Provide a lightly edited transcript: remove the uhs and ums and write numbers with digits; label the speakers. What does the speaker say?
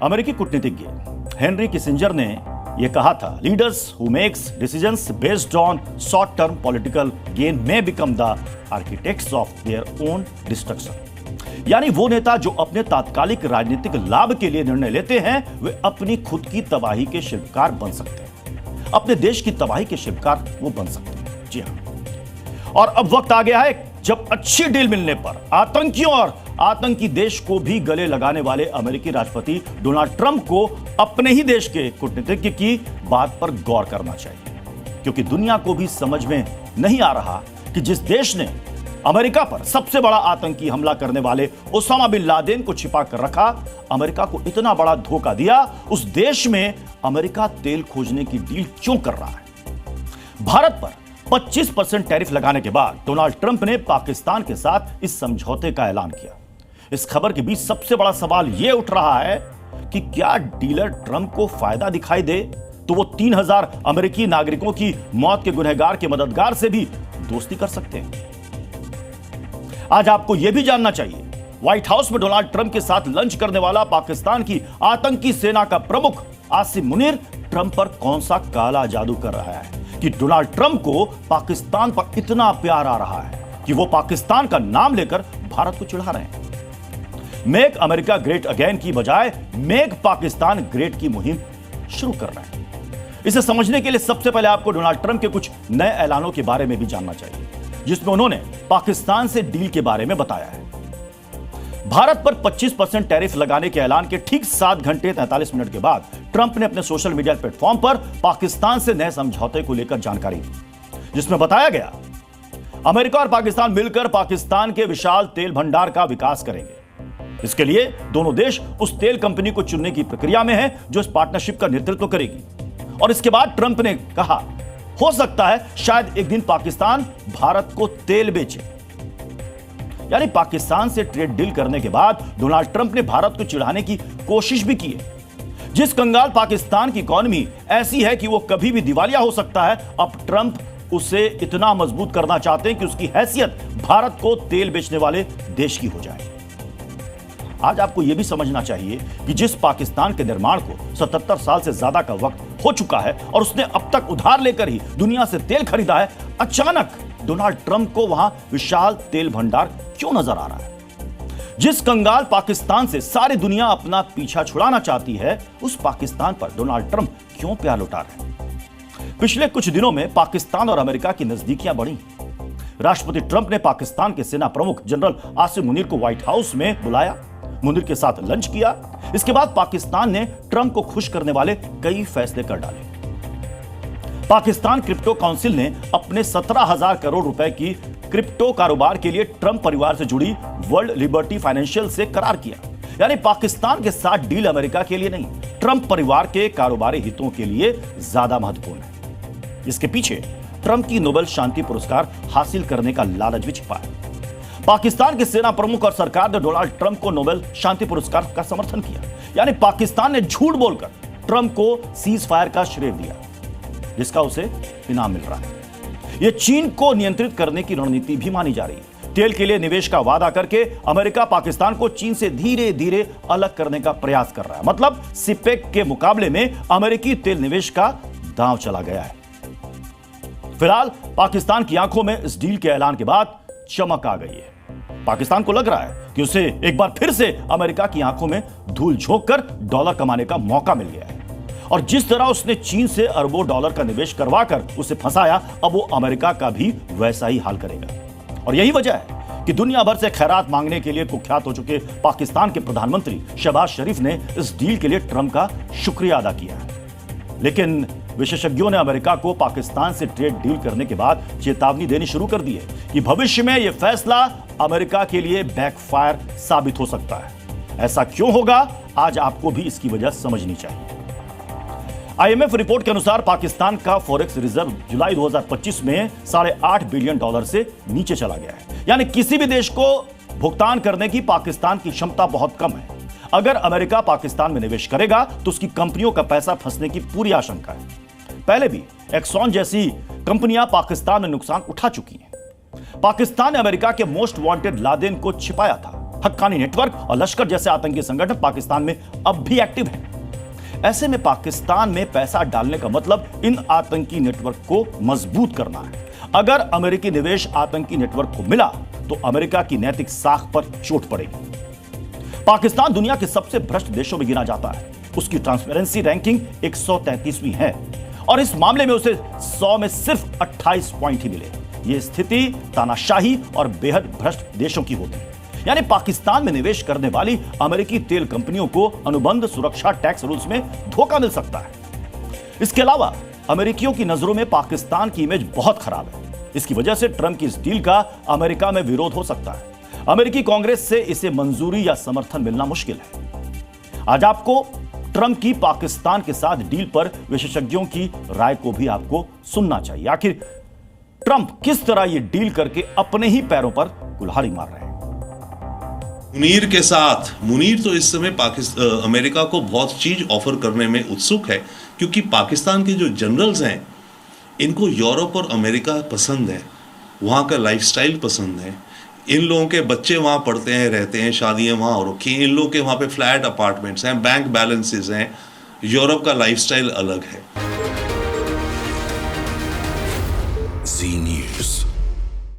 Speaker 1: अमेरिकी कूटनीतिज्ञ Henry Kissinger ने यह कहा था, leaders who makes decisions based on short term political gain may become the architects of their own destruction. यानी वो नेता जो अपने तात्कालिक राजनीतिक लाभ के लिए निर्णय लेते हैं, वे अपनी खुद की तबाही के शिल्पकार बन सकते हैं, अपने देश की तबाही के शिल्पकार वो बन सकते हैं। जी हां, और अब वक्त आ गया है जब अच्छी डील मिलने पर आतंकियों और आतंकी देश को भी गले लगाने वाले अमेरिकी राष्ट्रपति डोनाल्ड ट्रंप को अपने ही देश के कूटनीतिज्ञ की बात पर गौर करना चाहिए, क्योंकि दुनिया को भी समझ में नहीं आ रहा कि जिस देश ने अमेरिका पर सबसे बड़ा आतंकी हमला करने वाले ओसामा बिन लादेन को छिपा कर रखा, अमेरिका को इतना बड़ा धोखा दिया, उस देश में अमेरिका तेल खोजने की डील क्यों कर रहा है। भारत पर 25% टैरिफ लगाने के बाद डोनाल्ड ट्रंप ने पाकिस्तान के साथ इस समझौते का ऐलान किया। इस खबर के बीच सबसे बड़ा सवाल यह उठ रहा है कि क्या डीलर ट्रंप को फायदा दिखाई दे तो वो 3000 अमेरिकी नागरिकों की मौत के गुनहगार के मददगार से भी दोस्ती कर सकते हैं। आज आपको यह भी जानना चाहिए, व्हाइट हाउस में डोनाल्ड ट्रंप के साथ लंच करने वाला पाकिस्तान की आतंकी सेना का प्रमुख आसिम मुनीर ट्रंप पर कौन सा काला जादू कर रहा है कि डोनाल्ड ट्रंप को पाकिस्तान पर इतना प्यार आ रहा है कि वो पाकिस्तान का नाम लेकर भारत को चिढ़ा रहे हैं। मेक अमेरिका ग्रेट अगेन की बजाय मेक पाकिस्तान ग्रेट की मुहिम शुरू कर रहे हैं। इसे समझने के लिए सबसे पहले आपको डोनाल्ड ट्रंप के कुछ नए ऐलानों के बारे में भी जानना चाहिए, जिसमें उन्होंने पाकिस्तान से डील के बारे में बताया है। भारत पर 25% टैरिफ लगाने के ऐलान के ठीक 7 घंटे 43 मिनट के बाद ट्रंप ने अपने सोशल मीडिया प्लेटफॉर्म पर पाकिस्तान से नए समझौते को लेकर जानकारी दी, जिसमें बताया गया अमेरिका और पाकिस्तान मिलकर पाकिस्तान के विशाल तेल भंडार का विकास करेंगे। इसके लिए दोनों देश उस तेल कंपनी को चुनने की प्रक्रिया में है जो इस पार्टनरशिप का नेतृत्व करेगी। और इसके बाद ट्रंप ने कहा, हो सकता है शायद एक दिन पाकिस्तान भारत को तेल बेचे। यानी पाकिस्तान से ट्रेड डील करने के बाद डोनाल्ड ट्रंप ने भारत को चिढ़ाने की कोशिश भी की है। जिस कंगाल पाकिस्तान की इकोनॉमी ऐसी है कि वो कभी भी दिवालिया हो सकता है, अब ट्रंप उसे इतना मजबूत करना चाहते हैं कि उसकी हैसियत भारत को तेल बेचने वाले देश की हो जाए। आज आपको यह भी समझना चाहिए कि जिस पाकिस्तान के निर्माण को 77 साल से ज्यादा का वक्त हो चुका है और उसने अब तक उधार लेकर ही दुनिया से तेल खरीदा है, अचानक डोनाल्ड ट्रंप को वहां विशाल तेल भंडार क्यों नजर आ रहा है। जिस कंगाल पाकिस्तान से सारी दुनिया अपना पीछा छुड़ाना चाहती है, उस पाकिस्तान पर डोनाल्ड ट्रंप क्यों प्यार लुटा रहे हैं। पिछले कुछ दिनों में पाकिस्तान और अमेरिका की नजदीकियां बढ़ी। राष्ट्रपति ट्रंप ने पाकिस्तान के सेना प्रमुख जनरल आसिम मुनीर को व्हाइट हाउस में बुलाया, मुनीर के साथ लंच किया। इसके बाद पाकिस्तान ने ट्रंप को खुश करने वाले कई फैसले कर डाले। पाकिस्तान क्रिप्टो काउंसिल ने अपने 17,000 करोड़ रुपए की क्रिप्टो कारोबार के लिए ट्रंप परिवार से जुड़ी वर्ल्ड लिबर्टी फाइनेंशियल से करार किया। यानी पाकिस्तान के साथ डील अमेरिका के लिए नहीं, ट्रंप परिवार के कारोबारी हितों के लिए ज्यादा महत्वपूर्ण है। इसके पीछे ट्रंप की नोबेल शांति पुरस्कार हासिल करने का लालच भी छिपा है। पाकिस्तान के सेना प्रमुख और सरकार ने डोनाल्ड ट्रंप को नोबेल शांति पुरस्कार का समर्थन किया। यानी पाकिस्तान ने झूठ बोलकर ट्रंप को सीज फायर का श्रेय दिया, जिसका उसे इनाम मिल रहा है। यह चीन को नियंत्रित करने की रणनीति भी मानी जा रही है। तेल के लिए निवेश का वादा करके अमेरिका पाकिस्तान को चीन से धीरे धीरे अलग करने का प्रयास कर रहा है। मतलब सिपेक के मुकाबले में अमेरिकी तेल निवेश का दांव चला गया है। फिलहाल पाकिस्तान की आंखों में इस डील के ऐलान के बाद चमक आ गई है। पाकिस्तान को लग रहा है कि उसे एक बार फिर से अमेरिका की आंखों में धूल झोंककर डॉलर कमाने का मौका मिल गया है। और जिस तरह उसने चीन से अरबों डॉलर का निवेश करवाकर उसे फंसाया, अब वो अमेरिका का भी वैसा ही हाल करेगा। और यही वजह है कि दुनिया भर से खैरात मांगने के लिए कुख्यात हो चुके पाकिस्तान के प्रधानमंत्री शहबाज शरीफ ने इस डील के लिए ट्रंप का शुक्रिया अदा किया है। लेकिन विशेषज्ञों ने अमेरिका को पाकिस्तान से ट्रेड डील करने के बाद चेतावनी देनी शुरू कर दी है कि भविष्य में यह फैसला अमेरिका के लिए बैकफायर साबित हो सकता है। ऐसा क्यों होगा, आज आपको भी इसकी वजह समझनी चाहिए। आईएमएफ रिपोर्ट के अनुसार पाकिस्तान का फॉरेक्स रिजर्व जुलाई 2025 में $8.5 बिलियन से नीचे चला गया है। यानी किसी भी देश को भुगतान करने की पाकिस्तान की क्षमता बहुत कम है। अगर अमेरिका पाकिस्तान में निवेश करेगा तो उसकी कंपनियों का पैसा फंसने की पूरी आशंका है। पहले भी एक्सॉन जैसी कंपनियां पाकिस्तान में नुकसान उठा चुकी हैं। पाकिस्तान ने अमेरिका के मोस्ट वांटेड लादेन को छिपाया था। हक्कानी नेटवर्क और लश्कर जैसे आतंकी संगठन पाकिस्तान में अब भी एक्टिव हैं। ऐसे में पाकिस्तान में पैसा डालने का मतलब इन आतंकी नेटवर्क को मजबूत करना है। अगर अमेरिकी निवेश आतंकी नेटवर्क को मिला तो अमेरिका की नैतिक साख पर चोट पड़ेगी। पाकिस्तान दुनिया के सबसे भ्रष्ट देशों में गिना जाता है। उसकी ट्रांसपेरेंसी रैंकिंग 133वीं है और इस मामले में उसे 100 में सिर्फ 28 पॉइंट ही मिले। यह स्थिति तानाशाही और बेहद भ्रष्ट देशों की होती है। यानी पाकिस्तान में निवेश करने वाली अमेरिकी तेल कंपनियों को अनुबंध सुरक्षा टैक्स रूल्स में धोखा मिल सकता है। इसके अलावा अमेरिकियों की नजरों में पाकिस्तान की इमेज बहुत खराब है। इसकी वजह से ट्रंप की इस डील का अमेरिका में विरोध हो सकता है। अमेरिकी कांग्रेस से इसे मंजूरी या समर्थन मिलना मुश्किल है। आज आपको ट्रंप की पाकिस्तान के साथ डील पर विशेषज्ञों की राय को भी आपको सुनना चाहिए। आखिर ट्रंप किस तरह यह डील करके अपने ही पैरों पर कुल्हाड़ी मार रहे हैं।
Speaker 2: मुनीर के साथ, मुनीर तो इस समय अमेरिका को बहुत चीज ऑफर करने में उत्सुक है, क्योंकि पाकिस्तान के जो जनरल्स हैं इनको यूरोप और अमेरिका पसंद है, वहाँ का लाइफस्टाइल पसंद है। इन लोगों के बच्चे वहाँ पढ़ते हैं, रहते हैं, शादियाँ वहाँ हो रखी हैं, इन लोगों के वहाँ पे फ्लैट अपार्टमेंट्स हैं, बैंक बैलेंसेस हैं। यूरोप का लाइफस्टाइल अलग है।